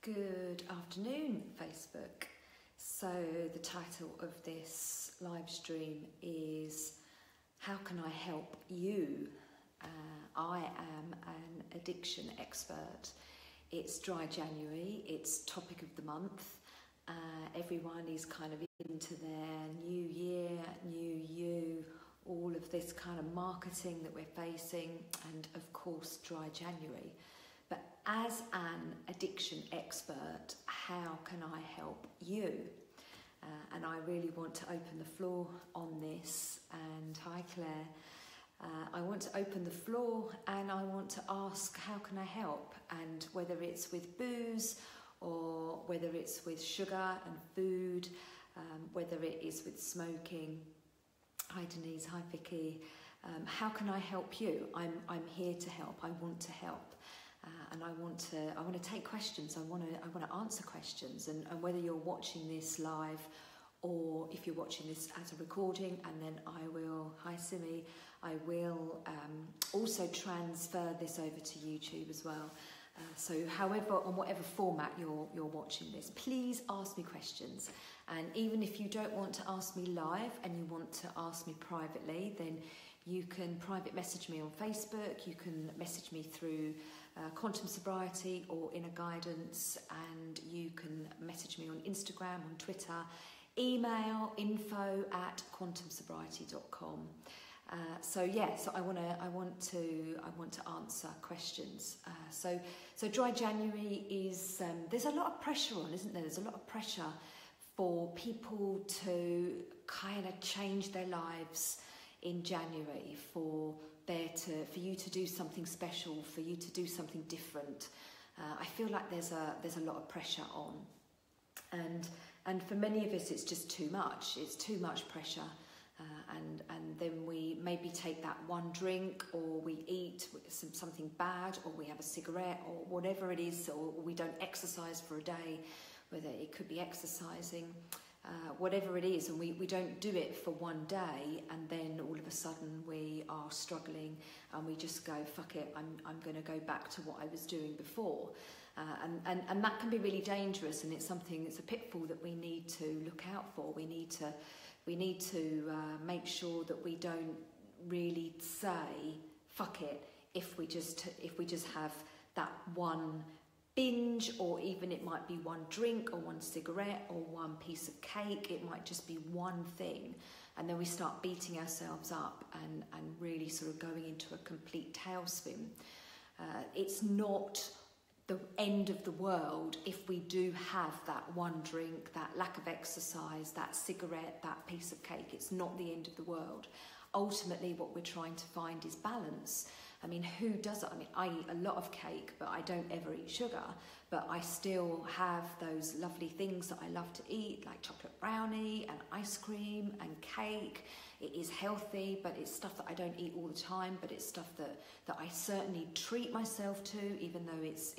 Good afternoon, Facebook. So the title of this live stream is How Can I Help You? I am an addiction expert. It's dry January, it's topic of the month. Everyone is kind of into their new year, new you, all of this kind of marketing that we're facing, and of course dry January. But as an addiction expert, how can I help you? And I really want to open the floor on this. And hi Claire, I want to open the floor and I want to ask, how can I help? And whether it's with booze or whether it's with sugar and food, whether it is with smoking. Hi Denise, hi Vicky. How can I help you? I'm here to help. I want to help. And I want to take questions. I want to answer questions. And whether you're watching this live or if you're watching this as a recording, and then I will, hi Simi, I will also transfer this over to YouTube as well. So however, on whatever format you're watching this, please ask me questions. And even if you don't want to ask me live and you want to ask me privately, then you can private message me on Facebook, you can message me through Quantum Sobriety or Inner Guidance, and you can message me on Instagram, on Twitter, email info@quantumsobriety.com. So I want to answer questions. So dry January is there's a lot of pressure on, isn't there? There's a lot of pressure for people to kind of change their lives in January, for you to do something special, for you to do something different. I feel like there's a lot of pressure on, and for many of us it's just too much. It's too much pressure, and then we maybe take that one drink, or we eat something bad, or we have a cigarette, or whatever it is, or we don't exercise for a day, whether it could be exercising. Whatever it is, and we don't do it for one day, and then all of a sudden we are struggling and we just go, fuck it, I'm going to go back to what I was doing before, and that can be really dangerous, and it's a pitfall that we need to look out for. We need to make sure that we don't really say fuck it if we just have that one binge, or even it might be one drink or one cigarette or one piece of cake. It might just be one thing, and then we start beating ourselves up and really sort of going into a complete tailspin. It's not the end of the world if we do have that one drink, that lack of exercise, that cigarette, that piece of cake. It's not the end of the world. Ultimately, what we're trying to find is balance. I mean, who does it? I mean, I eat a lot of cake, but I don't ever eat sugar. But I still have those lovely things that I love to eat, like chocolate brownie and ice cream and cake. It is healthy, but it's stuff that I don't eat all the time. But it's stuff that I certainly treat myself to, even though it's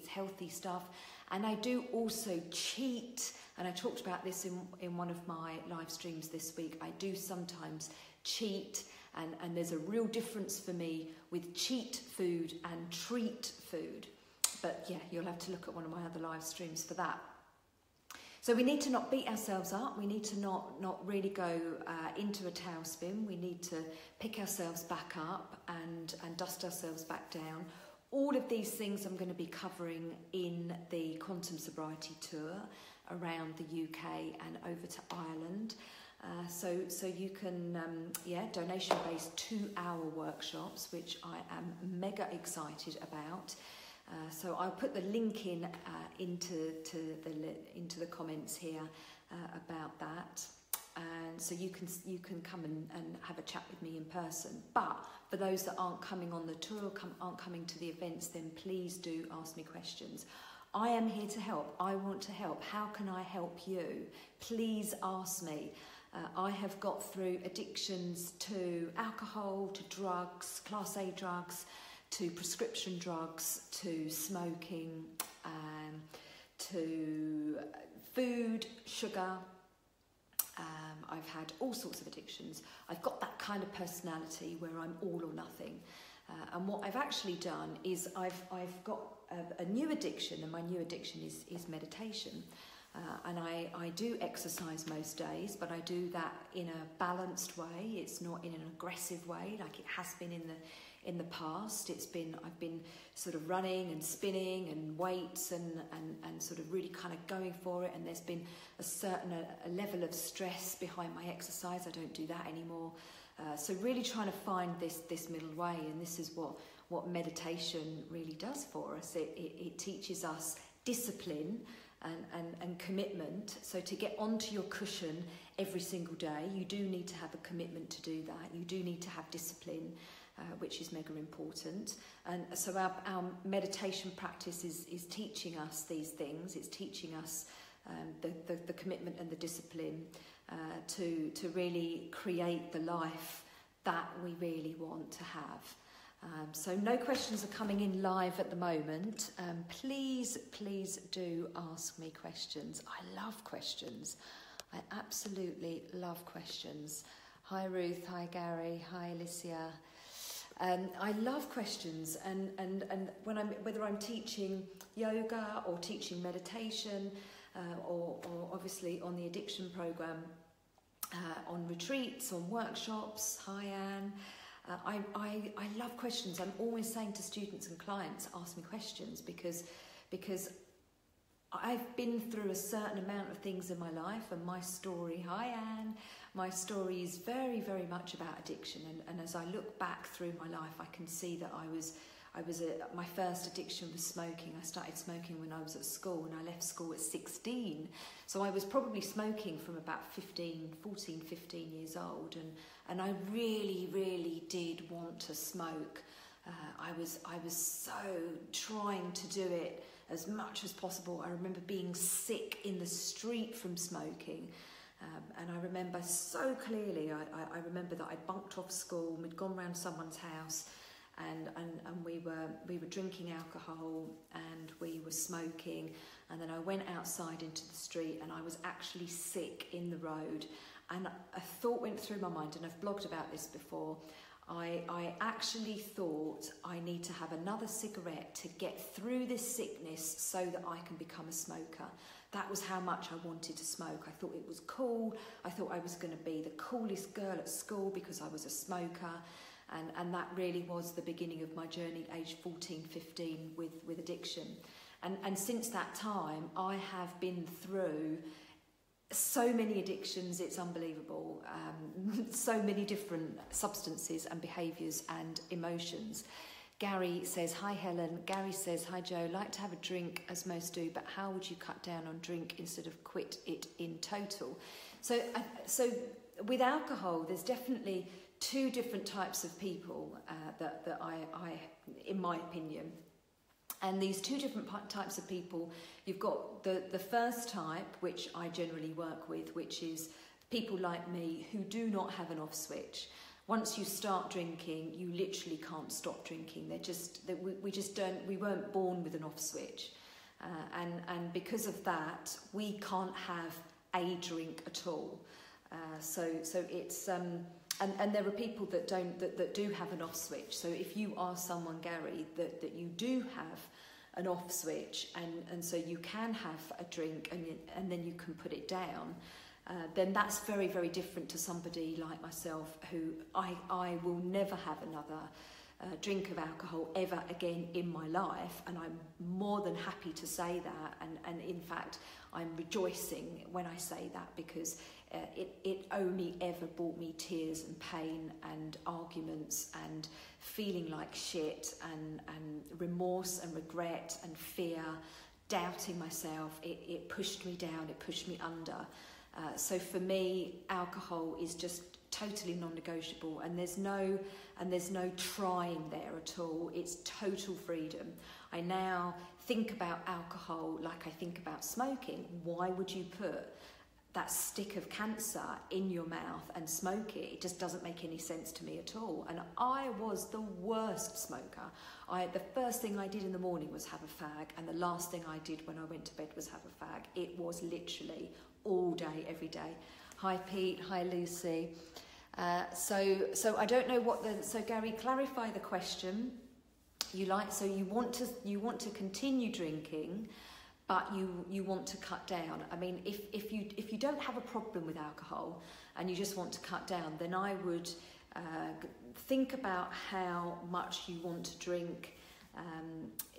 healthy stuff. And I do also cheat. And I talked about this in one of my live streams this week. I do sometimes cheat. And there's a real difference for me with cheat food and treat food. But yeah, you'll have to look at one of my other live streams for that. So we need to not beat ourselves up. We need to not really go into a tailspin. We need to pick ourselves back up and dust ourselves back down. All of these things I'm going to be covering in the Quantum Sobriety Tour around the UK and over to Ireland. So you can, donation-based 2-hour workshops, which I am mega excited about. So I'll put the link into the comments here about that, and so you can come and have a chat with me in person. But for those that aren't coming on the tour, aren't coming to the events, then please do ask me questions. I am here to help. I want to help. How can I help you? Please ask me. I have got through addictions to alcohol, to drugs, Class A drugs, to prescription drugs, to smoking, to food, sugar. I've had all sorts of addictions. I've got that kind of personality where I'm all or nothing. And what I've actually done is I've got a new addiction, and my new addiction is meditation. And I do exercise most days, but I do that in a balanced way. It's not in an aggressive way like it has been in the past. I've been sort of running and spinning and weights and sort of really kind of going for it. And there's been a level of stress behind my exercise. I don't do that anymore. So really trying to find this middle way, and this is what meditation really does for us. It teaches us discipline and commitment. So to get onto your cushion every single day, you do need to have a commitment to do that. You do need to have discipline, which is mega important. And so our meditation practice is teaching us these things. It's teaching us the commitment and the discipline to really create the life that we really want to have. So no questions are coming in live at the moment. Please do ask me questions. I love questions. I absolutely love questions. Hi Ruth, hi Gary, hi Alicia. I love questions, and whether I'm teaching yoga or teaching meditation, or obviously on the addiction program, on retreats, on workshops. Hi Anne. I love questions. I'm always saying to students and clients, ask me questions, because I've been through a certain amount of things in my life, and my story, hi Anne, my story is very, very much about addiction. And as I look back through my life, I can see that my first addiction was smoking. I started smoking when I was at school, and I left school at 16. So I was probably smoking from about 15 years old, and I really, really did want to smoke. I was so trying to do it as much as possible. I remember being sick in the street from smoking. And I remember so clearly, I remember that I'd bunked off school, and we'd gone round someone's house, and we were drinking alcohol, and we were smoking, and then I went outside into the street, and I was actually sick in the road, and a thought went through my mind, and I've blogged about this before. I actually thought I need to have another cigarette to get through this sickness so that I can become a smoker. That was how much I wanted to smoke. I thought it was cool. I thought I was going to be the coolest girl at school because I was a smoker. And that really was the beginning of my journey, age 14, 15, with addiction. And since that time, I have been through so many addictions, it's unbelievable. So many different substances and behaviours and emotions. Gary says, hi Helen. Gary says, hi Joe, like to have a drink as most do, but how would you cut down on drink instead of quit it in total? So with alcohol, there's definitely two different types of people that I, in my opinion. And these two different types of people, you've got the first type, which I generally work with, which is people like me who do not have an off switch. Once you start drinking, you literally can't stop drinking. We weren't born with an off switch. And because of that, we can't have a drink at all. So it's... And there are people that do have an off switch. So if you are someone, Gary, that you do have an off switch, and so you can have a drink and then you can put it down, then that's very, very different to somebody like myself, who I will never have another drink of alcohol ever again in my life, and I'm more than happy to say that, and in fact I'm rejoicing when I say that, because it only ever brought me tears and pain and arguments and feeling like shit and remorse and regret and fear, doubting myself. It pushed me down, it pushed me under. So for me, alcohol is just totally non-negotiable, and there's no trying there at all. It's total freedom. I now think about alcohol like I think about smoking. Why would you put that stick of cancer in your mouth and smoke it? It just doesn't make any sense to me at all. And I was the worst smoker. The first thing I did in the morning was have a fag, and the last thing I did when I went to bed was have a fag. It was literally all day, every day. Hi Pete, hi Lucy. So I don't know so Gary, clarify the question. You want to continue drinking, but you want to cut down. I mean, if you don't have a problem with alcohol and you just want to cut down, then I would think about how much you want to drink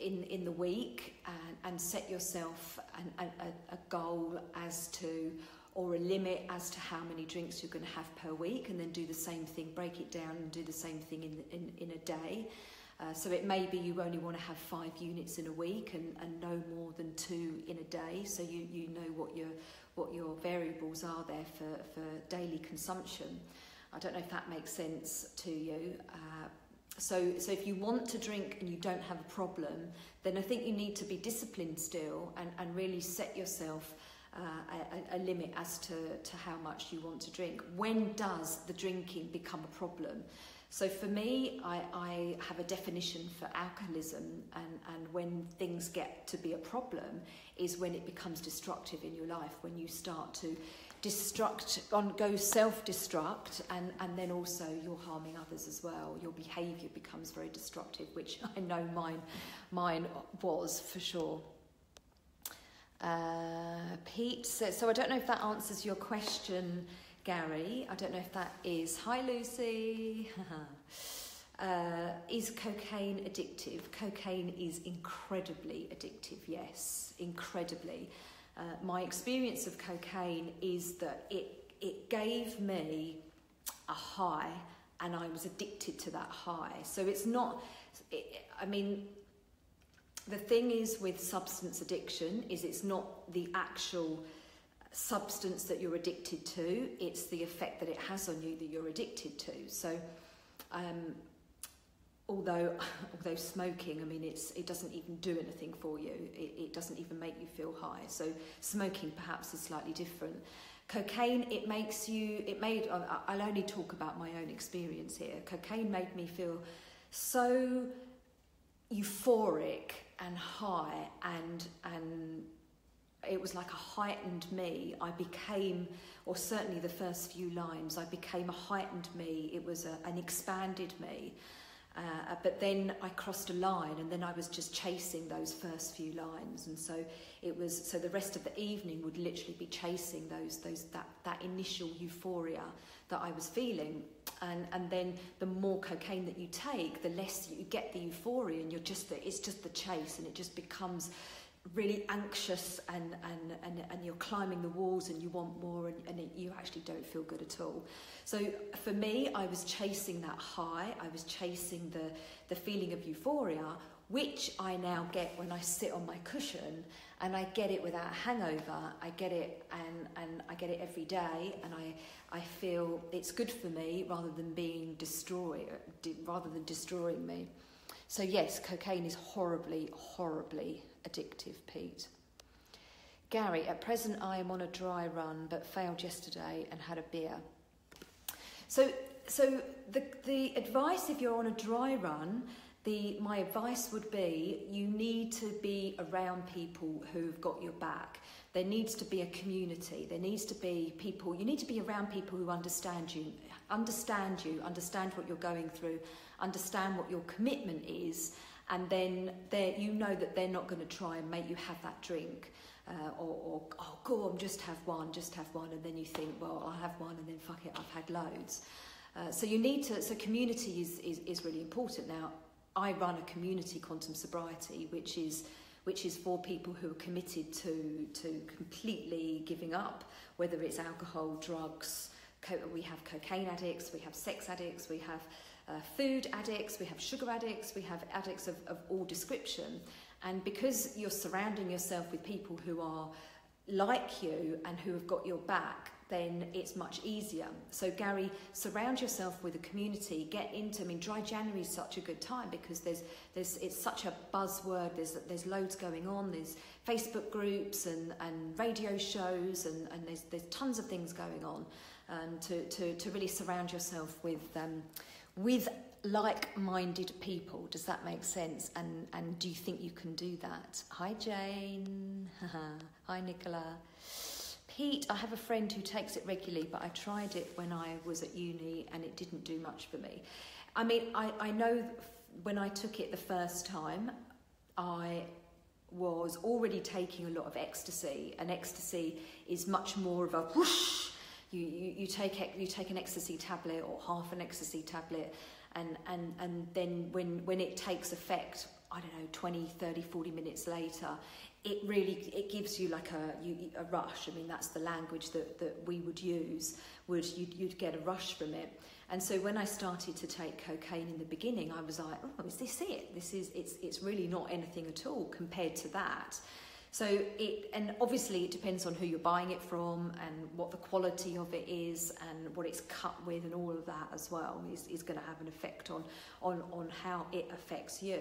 in the week, and set yourself a goal as to, or a limit as to how many drinks you're going to have per week, and then do the same thing, break it down and do the same thing in a day. So it may be you only want to have 5 units in a week and no more than 2 in a day, so you know what your variables are there for daily consumption. I don't know if that makes sense to you. So if you want to drink and you don't have a problem, then I think you need to be disciplined still and really set yourself a limit as to how much you want to drink. When does the drinking become a problem? So for me, I have a definition for alcoholism, and when things get to be a problem is when it becomes destructive in your life, when you start to go self-destruct, and then also you're harming others as well. Your behaviour becomes very destructive, which I know mine was for sure. Pete says, so I don't know if that answers your question, Gary. I don't know if that is... Hi, Lucy. Is cocaine addictive? Cocaine is incredibly addictive, yes, incredibly. My experience of cocaine is that it gave me a high, and I was addicted to that high. So it's not... the thing is with substance addiction is it's not the actual substance that you're addicted to, it's the effect that it has on you that you're addicted to. So although smoking, I mean, it doesn't even do anything for you, it doesn't even make you feel high. So smoking perhaps is slightly different. Cocaine, I'll only talk about my own experience here. Cocaine made me feel so euphoric and high, and it was like a heightened me. I became, or certainly the first few lines, I became a heightened me. It was an expanded me. But then I crossed a line, and then I was just chasing those first few lines, and so the rest of the evening would literally be chasing that initial euphoria that I was feeling, and then the more cocaine that you take, the less you get the euphoria, and it's just the chase, and it just becomes really anxious, and you're climbing the walls, and you want more, and you actually don't feel good at all. So for me, I was chasing that high, I was chasing the feeling of euphoria, which I now get when I sit on my cushion, and I get it without a hangover. I get it, and I get it every day, and I feel it's good for me rather than destroying me. So yes, cocaine is horribly, horribly addictive, Pete. Gary, at present I am on a dry run, but failed yesterday and had a beer. So the advice, if you're on a dry run, my advice would be you need to be around people who've got your back. There needs to be a community. There needs to be people. You need to be around people who understand what you're going through, understand what your commitment is, and then you know that they're not going to try and make you have that drink, or oh, go on, just have one, and then you think, well, I'll have one, and then fuck it, I've had loads. So community is really important. Now, I run a community, Quantum Sobriety, which is for people who are committed to completely giving up, whether it's alcohol, drugs. We have cocaine addicts, we have sex addicts, we have food addicts, we have sugar addicts, we have addicts of all description. And because you're surrounding yourself with people who are like you and who have got your back, then it's much easier. So Gary, surround yourself with a community, Dry January is such a good time because it's such a buzzword, there's loads going on, there's Facebook groups and radio shows, and there's tons of things going on, to really surround yourself with like-minded people. Does that make sense? And do you think you can do that? Hi Jane. Hi Nicola. Pete, I have a friend who takes it regularly, but I tried it when I was at uni and it didn't do much for me. I mean, I know when I took it the first time, I was already taking a lot of ecstasy, and ecstasy is much more of a whoosh. You take an ecstasy tablet or half an ecstasy tablet, and then when it takes effect, I don't know, 20, 30, 40 minutes later, it gives you like a rush. I mean, that's the language that we would use. You'd get a rush from it. And so when I started to take cocaine in the beginning, I was like, oh, is this it? It's really not anything at all compared to that. So and obviously it depends on who you're buying it from and what the quality of it is and what it's cut with, and all of that as well is going to have an effect on how it affects you.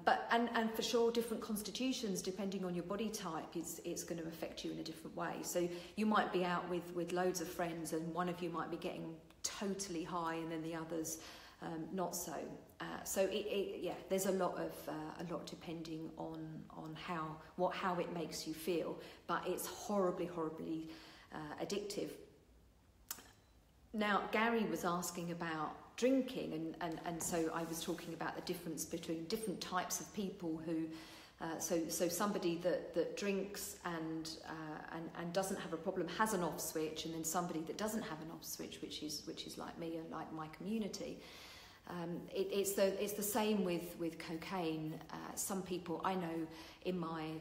But for sure, different constitutions, depending on your body type, it's going to affect you in a different way. So you might be out with loads of friends, and one of you might be getting totally high, and then the others not so. So there's a lot depending on how it makes you feel, but it's horribly addictive. Now, Gary was asking about drinking, and so I was talking about the difference between different types of people who so somebody that drinks and doesn't have a problem, has an off switch, and then somebody that doesn't have an off switch, which is like me and like my community. It's the same with cocaine. Some people I know I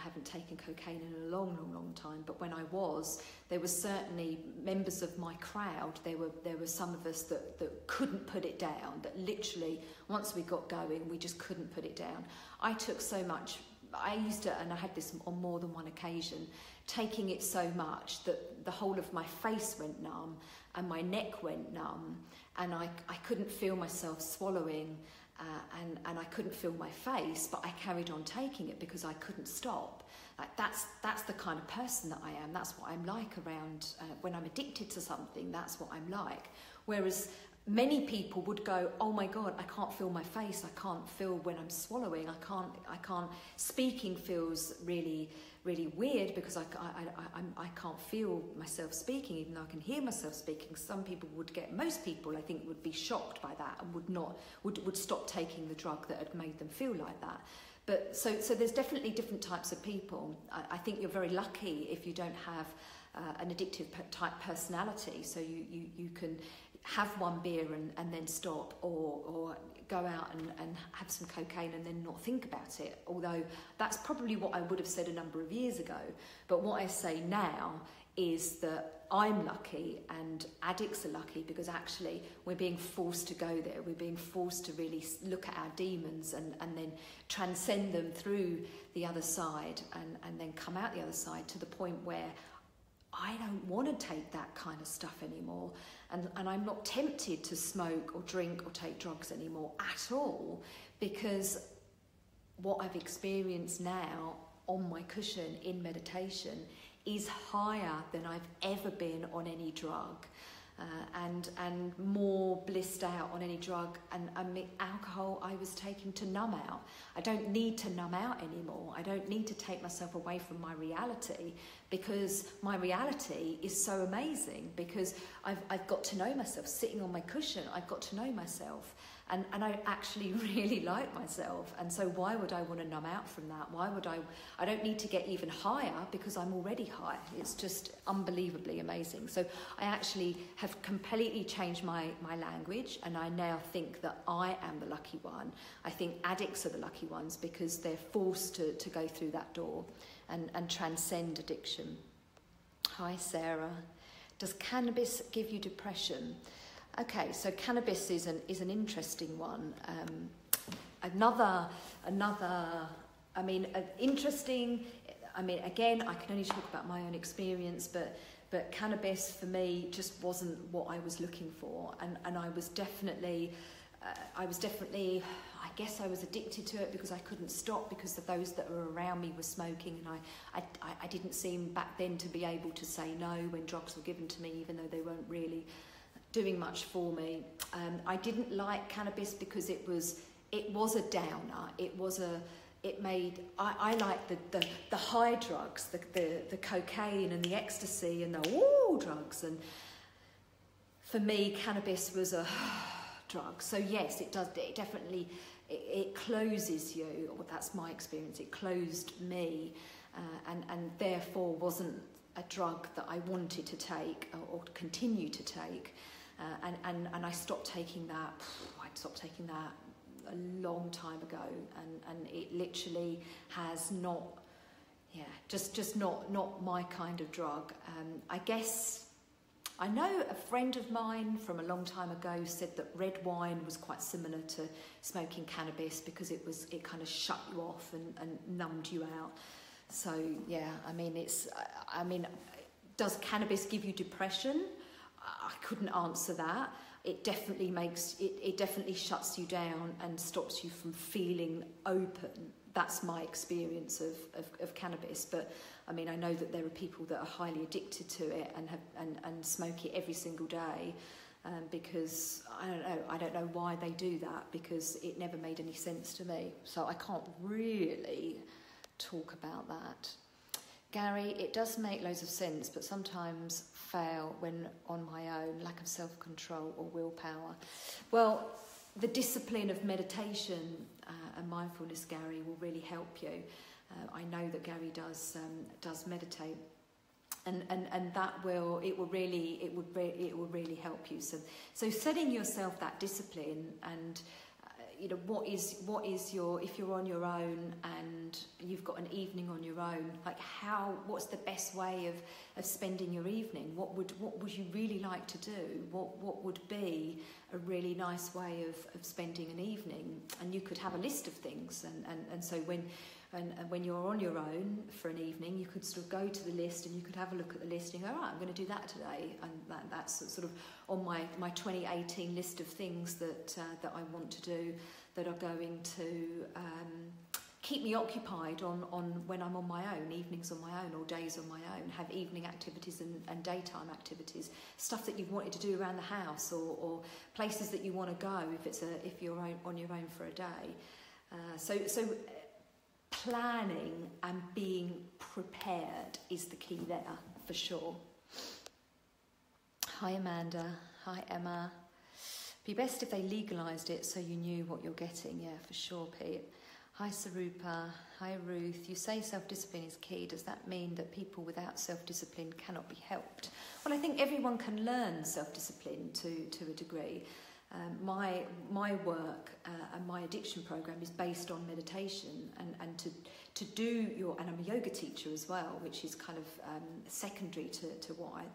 haven't taken cocaine in a long time, but when I was, there was certainly members of my crowd. There were some of us that couldn't put it down, that literally once we got going, we just couldn't put it down. I took so much. I used to, and I had this on more than one occasion, taking it so much that the whole of my face went numb and my neck went numb, and I couldn't feel myself swallowing, and I couldn't feel my face, but I carried on taking it because I couldn't stop. Like that's the kind of person that I am. That's what I'm like around when I'm addicted to something. That's what I'm like. Whereas many people would go, oh my God, I can't feel my face. I can't feel when I'm swallowing. I can't. Speaking feels really weird because I can't feel myself speaking, even though I can hear myself speaking. Most people I think would be shocked by that and would stop taking the drug that had made them feel like that. But so there's definitely different types of people. I think you're very lucky if you don't have an addictive type personality, so you can have one beer and then stop, or go out and have some cocaine and then not think about it. Although that's probably what I would have said a number of years ago. But what I say now is that I'm lucky and addicts are lucky, because actually we're being forced to go there. We're being forced to really look at our demons and then transcend them through the other side and then come out the other side to the point where I don't want to take that kind of stuff anymore, and I'm not tempted to smoke or drink or take drugs anymore at all, because what I've experienced now on my cushion in meditation is higher than I've ever been on any drug, and more blissed out on any drug. And alcohol I was taking to numb out. I don't need to numb out anymore. I don't need to take myself away from my reality, because my reality is so amazing, because I've got to know myself. Sitting on my cushion, I've got to know myself, and I actually really like myself. And so why would I want to numb out from that? I don't need to get even higher, because I'm already high. It's just unbelievably amazing. So I actually have completely changed my language, and I now think that I am the lucky one. I think addicts are the lucky ones, because they're forced to go through that door and transcend addiction. Hi Sarah. Does cannabis give you depression? Okay, so cannabis is an interesting one. Interesting. I mean, again, I can only talk about my own experience, but cannabis for me just wasn't what I was looking for, and I was definitely, I guess I was addicted to it because I couldn't stop, because of those that were around me were smoking, and I didn't seem back then to be able to say no when drugs were given to me, even though they weren't really doing much for me. I didn't like cannabis because it was a downer. It was I like the high drugs, the cocaine and the ecstasy and the drugs, and for me cannabis was a drug. So yes, it definitely closes you, or that's my experience. It closed me, and therefore wasn't a drug that I wanted to take or continue to take, and I stopped taking that. I'd stopped taking that a long time ago, and it literally has not, just not my kind of drug. I guess I know a friend of mine from a long time ago said that red wine was quite similar to smoking cannabis because it kind of shut you off and numbed you out. So yeah, I mean, does cannabis give you depression? I couldn't answer that. It definitely it definitely shuts you down and stops you from feeling open. That's my experience of cannabis. But I mean, I know that there are people that are highly addicted to it and smoke it every single day, because I don't know why they do that, because it never made any sense to me. So I can't really talk about that. Gary, it does make loads of sense, but sometimes fail when on my own, lack of self-control or willpower. Well, the discipline of meditation and mindfulness, Gary, will really help you. I know that Gary does meditate, and that will really help you. So setting yourself that discipline, and what is your, if you're on your own and you've got an evening on your own, like what's the best way of spending your evening? What would you really like to do? What would be a really nice way of spending an evening? And you could have a list of things, and so when you're on your own for an evening, you could sort of go to the list and you could have a look at the list and go, right, I'm going to do that today, and that's sort of on my 2018 list of things that I want to do, that are going to keep me occupied on when I'm on my own, evenings on my own or days on my own. Have evening activities and daytime activities, stuff that you've wanted to do around the house, or places that you want to go if you're on your own for a day. So planning and being prepared is the key there, for sure. Hi Amanda, hi Emma. Be best if they legalised it so you knew what you're getting. Yeah, for sure, Pete. Hi Sarupa, hi Ruth. You say self-discipline is key. Does that mean that people without self-discipline cannot be helped? Well, I think everyone can learn self-discipline to a degree. My work and my addiction program is based on meditation, and to do and I'm a yoga teacher as well, which is kind of secondary to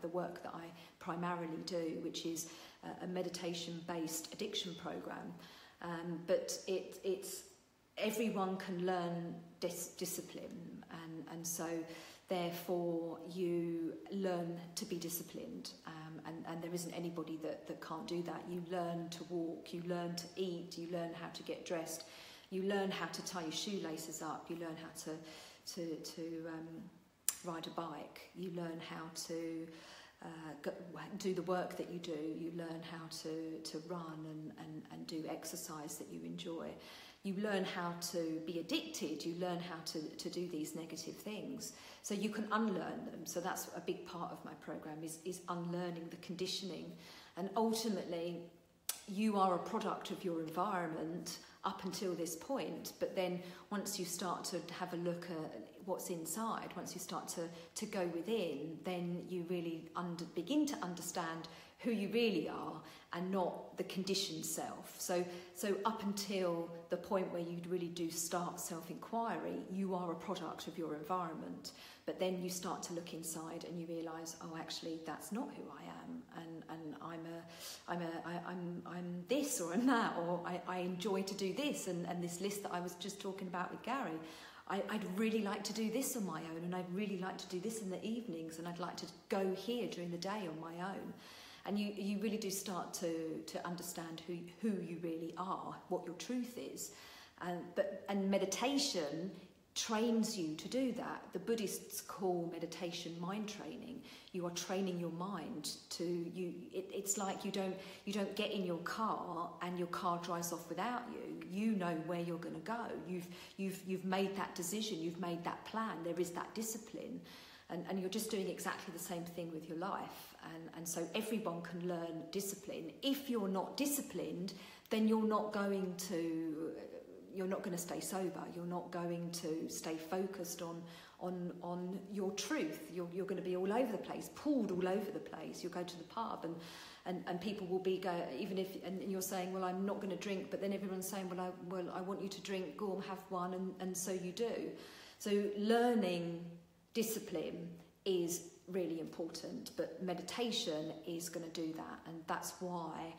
the work that I primarily do, which is a meditation-based addiction program. But it's everyone can learn discipline, and so therefore you learn to be disciplined, and there isn't anybody that can't do that. You learn to walk, you learn to eat, you learn how to get dressed, you learn how to tie your shoelaces up, you learn how to ride a bike, you learn how to do the work that you do, you learn how to run and do exercise that you enjoy. You learn how to be addicted, you learn how to do these negative things. So you can unlearn them. So that's a big part of my program, is unlearning the conditioning. And ultimately, you are a product of your environment up until this point. But then once you start to have a look at what's inside, once you start to go within, then you really begin to understand who you really are, and not the conditioned self. So up until the point where you really do start self-inquiry, you are a product of your environment. But then you start to look inside and you realise, oh, actually, that's not who I am, and I'm this or I'm that, or I enjoy to do this, and this list that I was just talking about with Gary. I'd really like to do this on my own, and I'd really like to do this in the evenings, and I'd like to go here during the day on my own. And you really do start to understand who you really are, what your truth is. And meditation trains you to do that. The Buddhists call meditation mind training. You are training your mind to it's like you don't get in your car and your car drives off without you. You know where you're going to go. You've made that decision. You've made that plan. There is that discipline, and you're just doing exactly the same thing with your life. And so everyone can learn discipline. If you're not disciplined, then you're not going to stay sober. You're not going to stay focused on your truth. You're going to be all over the place, pulled all over the place. You'll go to the pub and people will be even if and you're saying, well, I'm not going to drink, but then everyone's saying, well, I want you to drink. Go and have one, and so you do. So learning discipline is really important, but meditation is going to do that, and that's why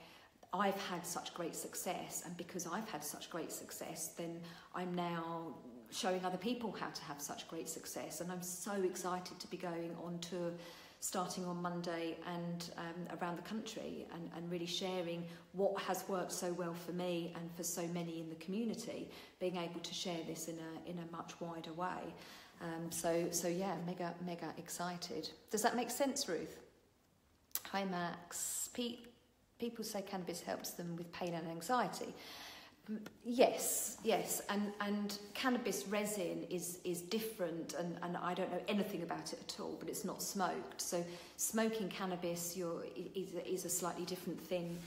I've had such great success. And because I've had such great success, then I'm now showing other people how to have such great success. And I'm so excited to be going on tour starting on Monday and around the country, and really sharing what has worked so well for me and for so many in the community, being able to share this in a much wider way. So yeah, mega excited. Does that make sense, Ruth? Hi, Max. Pete. People say cannabis helps them with pain and anxiety. Yes, and cannabis resin is different, and I don't know anything about it at all, but it's not smoked. So smoking cannabis is a slightly different thing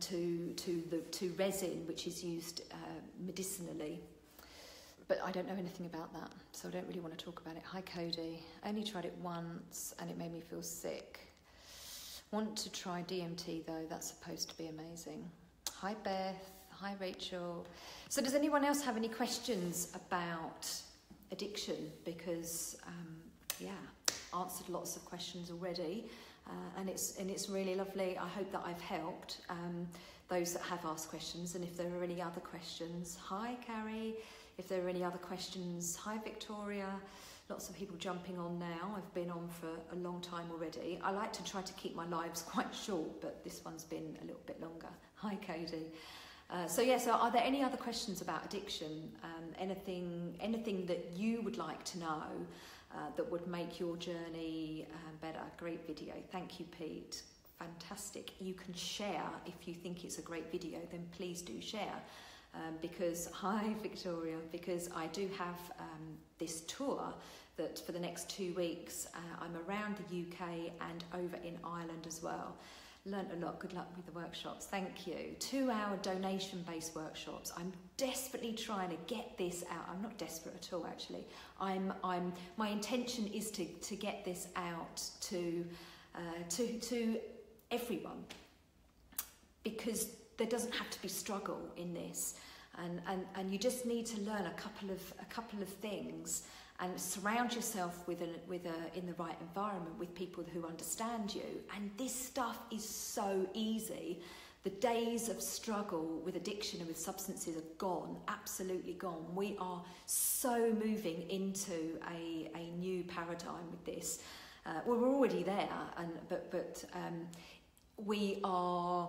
to resin, which is used medicinally. But I don't know anything about that, so I don't really want to talk about it. Hi, Cody. I only tried it once, and it made me feel sick. Want to try DMT though, that's supposed to be amazing. Hi Beth, hi Rachel. So does anyone else have any questions about addiction? Because answered lots of questions already, and it's really lovely. I hope that I've helped those that have asked questions, and if there are any other questions, hi Carrie. If there are any other questions, hi Victoria. Lots of people jumping on now. I've been on for a long time already. I like to try to keep my lives quite short, but this one's been a little bit longer. Hi, Cody. So are there any other questions about addiction? Anything that you would like to know that would make your journey better? Great video. Thank you, Pete. Fantastic. You can share if you think it's a great video, then please do share. Because, hi Victoria, because I do have this tour that for the next 2 weeks I'm around the UK and over in Ireland as well. Learned a lot. Good luck with the workshops. Thank you. 2-hour donation-based workshops. I'm desperately trying to get this out. I'm not desperate at all, actually. My intention is to get this out to everyone, because there doesn't have to be struggle in this, and you just need to learn a couple of things, and surround yourself in the right environment with people who understand you. And this stuff is so easy. The days of struggle with addiction and with substances are gone, absolutely gone. We are so moving into a new paradigm with this. Well, we're already there, but we are.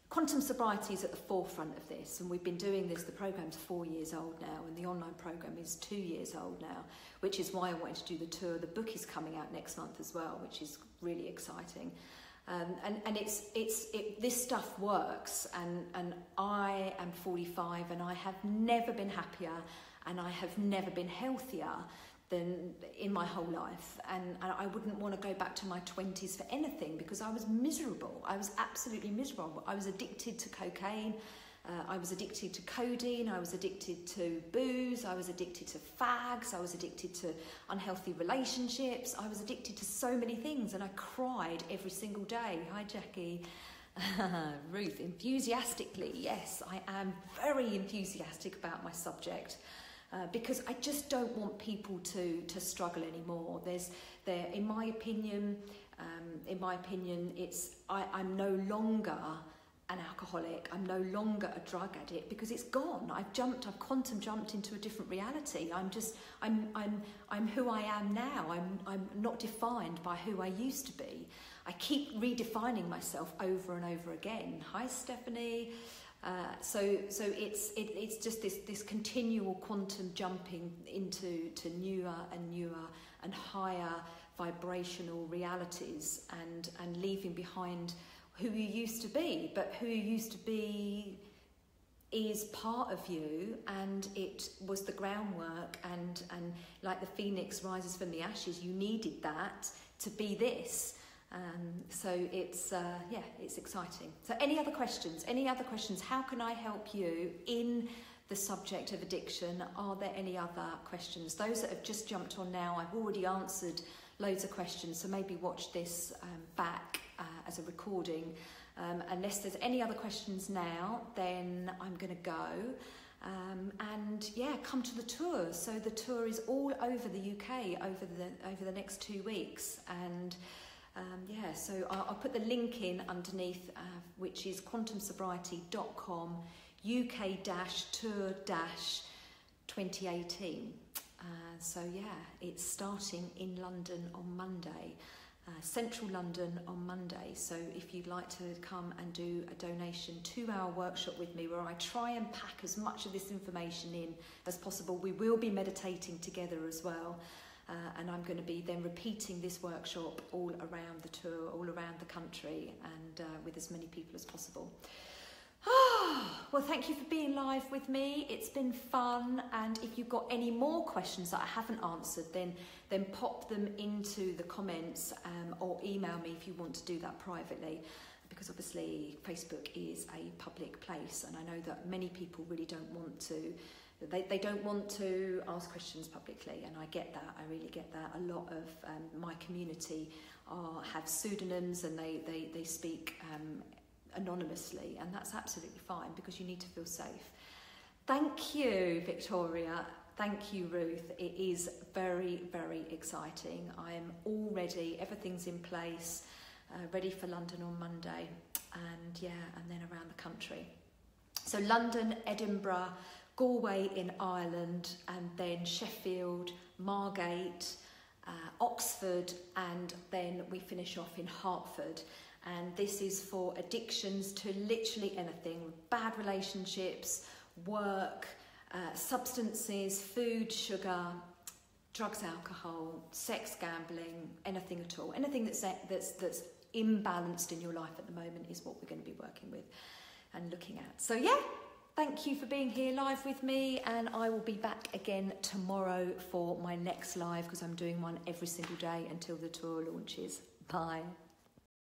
Quantum sobriety is at the forefront of this, and we've been doing this. The program's 4 years old now, and the online program is 2 years old now, which is why I wanted to do the tour. The book is coming out next month as well, which is really exciting. And this stuff works, and I am 45, and I have never been happier, and I have never been healthier than in my whole life, and I wouldn't want to go back to my 20s for anything, because I was miserable. I was absolutely miserable. I was addicted to cocaine, I was addicted to codeine, I was addicted to booze, I was addicted to fags, I was addicted to unhealthy relationships, I was addicted to so many things, and I cried every single day. Hi Jackie. Ruth, enthusiastically, yes, I am very enthusiastic about my subject. Because I just don't want people to struggle anymore. In my opinion, I'm no longer an alcoholic. I'm no longer a drug addict, because it's gone. I've quantum jumped into a different reality. I'm who I am now. I'm not defined by who I used to be. I keep redefining myself over and over again. Hi Stephanie. So it's just this continual quantum jumping into newer and higher vibrational realities, and leaving behind who you used to be. But who you used to be is part of you, and it was the groundwork, and like the phoenix rises from the ashes, you needed that to be this. So it's exciting. So any other questions? How can I help you in the subject of addiction? Are there any other questions? Those that have just jumped on now, I've already answered loads of questions, so maybe watch this back as a recording. Unless there's any other questions now, then I'm going to go. And yeah, come to the tour. So the tour is all over the UK over the next 2 weeks, and so I'll put the link in underneath, which is quantumsobriety.com UK-tour-2018. So yeah, it's starting in London on Monday. Central London on Monday. So if you'd like to come and do a donation 2-hour workshop with me, where I try and pack as much of this information in as possible. We will be meditating together as well, and I'm going to be then repeating this workshop all around the tour, all around the country, and with as many people as possible. Well, thank you for being live with me. It's been fun, and if you've got any more questions that I haven't answered, then pop them into the comments, or email me if you want to do that privately, because obviously Facebook is a public place, and I know that many people really don't want to. They don't want to ask questions publicly, and I get that. I really get that. A lot of my community have pseudonyms, and they speak anonymously, and that's absolutely fine, because you need to feel safe. Thank you, Victoria. Thank you, Ruth. It is very, very exciting. I am all ready. Everything's in place, ready for London on Monday, and then around the country. So London, Edinburgh, Galway in Ireland, and then Sheffield, Margate, Oxford, and then we finish off in Hertford. And this is for addictions to literally anything: bad relationships, work, substances, food, sugar, drugs, alcohol, sex, gambling, anything at all. Anything that's imbalanced in your life at the moment is what we're going to be working with and looking at. So yeah, thank you for being here live with me, and I will be back again tomorrow for my next live, because I'm doing one every single day until the tour launches. Bye.